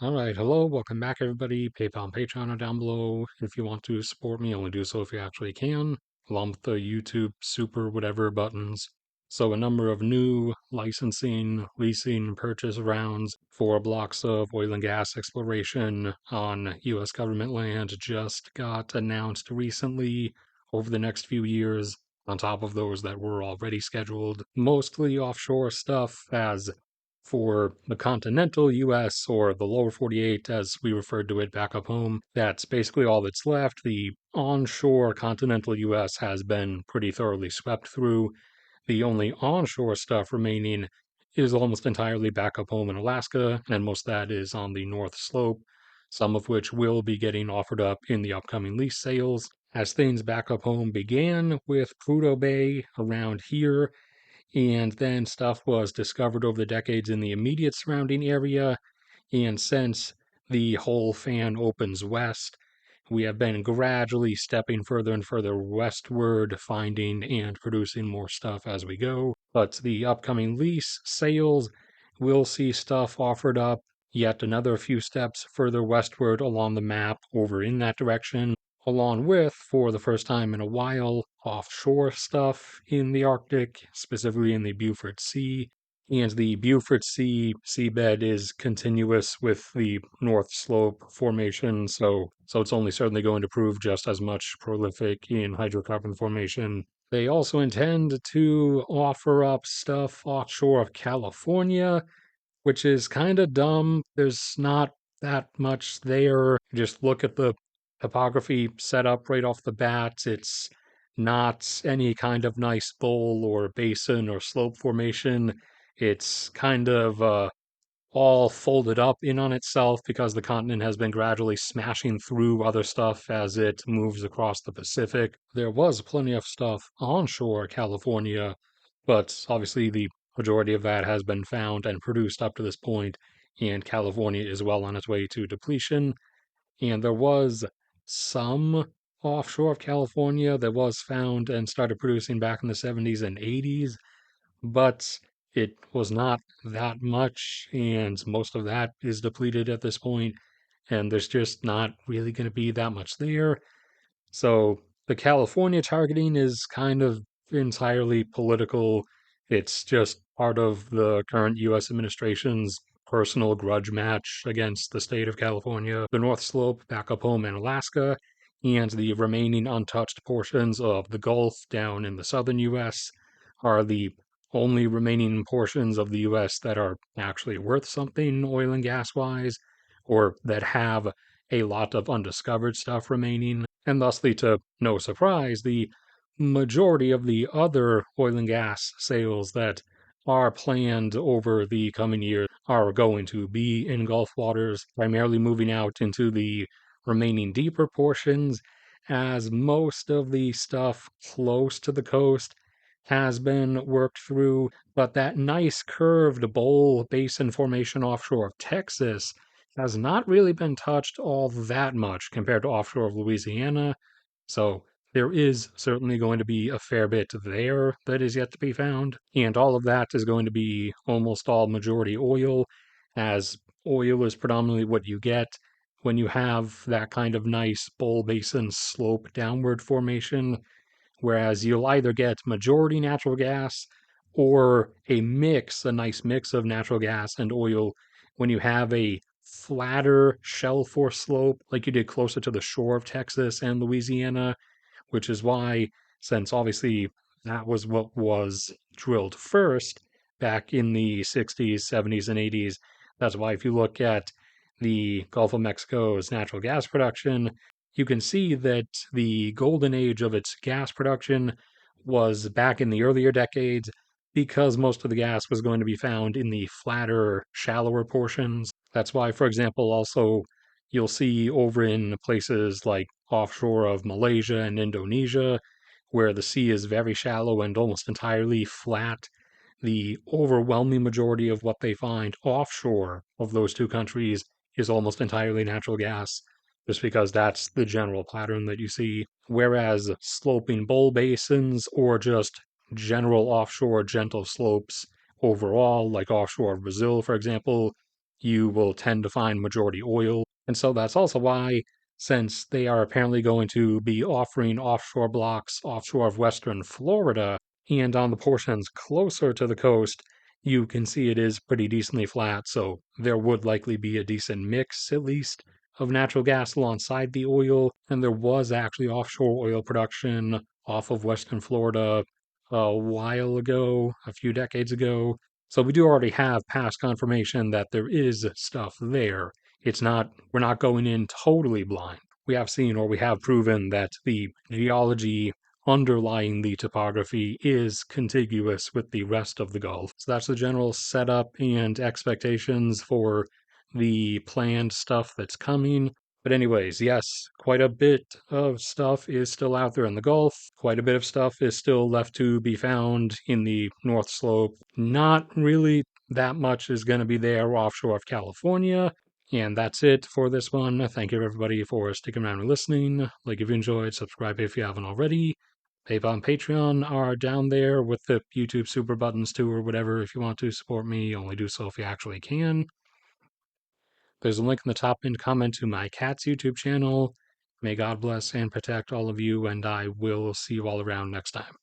All right, hello, welcome back, everybody. PayPal and Patreon are down below. If you want to support me, only do so if you actually can, along with the YouTube super whatever buttons. So, a number of new licensing, leasing, purchase rounds for blocks of oil and gas exploration on U.S. government land just got announced recently over the next few years, on top of those that were already scheduled. Mostly offshore stuff, as for the continental US, or the lower 48 as we referred to it back up home. That's basically all that's left. The onshore continental US has been pretty thoroughly swept through. The only onshore stuff remaining is almost entirely back up home in Alaska, and most of that is on the North Slope, some of which will be getting offered up in the upcoming lease sales. As things back up home began with Prudhoe Bay around here, and then stuff was discovered over the decades in the immediate surrounding area. And since the whole fan opens west, we have been gradually stepping further and further westward, finding and producing more stuff as we go. But the upcoming lease sales will see stuff offered up yet another few steps further westward along the map over in that direction, along with, for the first time in a while, offshore stuff in the Arctic, specifically in the Beaufort Sea. And the Beaufort Sea seabed is continuous with the North Slope formation, so it's only certainly going to prove just as much prolific in hydrocarbon formation. They also intend to offer up stuff offshore of California, which is kind of dumb. There's not that much there. Just look at the topography set up right off the bat. It's not any kind of nice bowl or basin or slope formation. It's kind of all folded up in on itself because the continent has been gradually smashing through other stuff as it moves across the Pacific. There was plenty of stuff onshore California, but obviously the majority of that has been found and produced up to this point, and California is well on its way to depletion. And there was some offshore of California that was found and started producing back in the 70s and 80s, but it was not that much, and most of that is depleted at this point, and there's just not really going to be that much there. So the California targeting is kind of entirely political. It's just part of the current US administration's personal grudge match against the state of California, the North Slope back up home in Alaska, and the remaining untouched portions of the Gulf down in the southern US are the only remaining portions of the US that are actually worth something oil and gas wise, or that have a lot of undiscovered stuff remaining. And thusly, to no surprise, the majority of the other oil and gas sales that are planned over the coming years are going to be in Gulf waters, primarily moving out into the remaining deeper portions, as most of the stuff close to the coast has been worked through. But that nice curved bowl basin formation offshore of Texas has not really been touched all that much compared to offshore of Louisiana. So there is certainly going to be a fair bit there that is yet to be found. And all of that is going to be almost all majority oil, as oil is predominantly what you get when you have that kind of nice bowl basin slope downward formation, whereas you'll either get majority natural gas or a nice mix of natural gas and oil when you have a flatter shell force slope like you did closer to the shore of Texas and Louisiana, which is why, since obviously that was what was drilled first back in the 60s, 70s, and 80s, that's why if you look at the Gulf of Mexico's natural gas production, you can see that the golden age of its gas production was back in the earlier decades because most of the gas was going to be found in the flatter, shallower portions. That's why, for example, also you'll see over in places like offshore of Malaysia and Indonesia, where the sea is very shallow and almost entirely flat, the overwhelming majority of what they find offshore of those two countries is almost entirely natural gas, just because that's the general pattern that you see. Whereas sloping bowl basins or just general offshore gentle slopes overall, like offshore of Brazil, for example, you will tend to find majority oil. And so that's also why, since they are apparently going to be offering offshore blocks offshore of Western Florida and on the portions closer to the coast, you can see it is pretty decently flat. So there would likely be a decent mix, at least, of natural gas alongside the oil. And there was actually offshore oil production off of Western Florida a while ago, a few decades ago. So we do already have past confirmation that there is stuff there. It's not, we're not going in totally blind. We have seen, or we have proven, that the geology underlying the topography is contiguous with the rest of the Gulf. So that's the general setup and expectations for the planned stuff that's coming. But anyways, yes, quite a bit of stuff is still out there in the Gulf. Quite a bit of stuff is still left to be found in the North Slope. Not really that much is going to be there offshore of California. And that's it for this one. Thank you everybody for sticking around and listening. Like if you enjoyed, subscribe if you haven't already. PayPal and Patreon are down there with the YouTube super buttons too, or whatever. If you want to support me, only do so if you actually can. There's a link in the top pinned comment to my cat's YouTube channel. May God bless and protect all of you, and I will see you all around next time.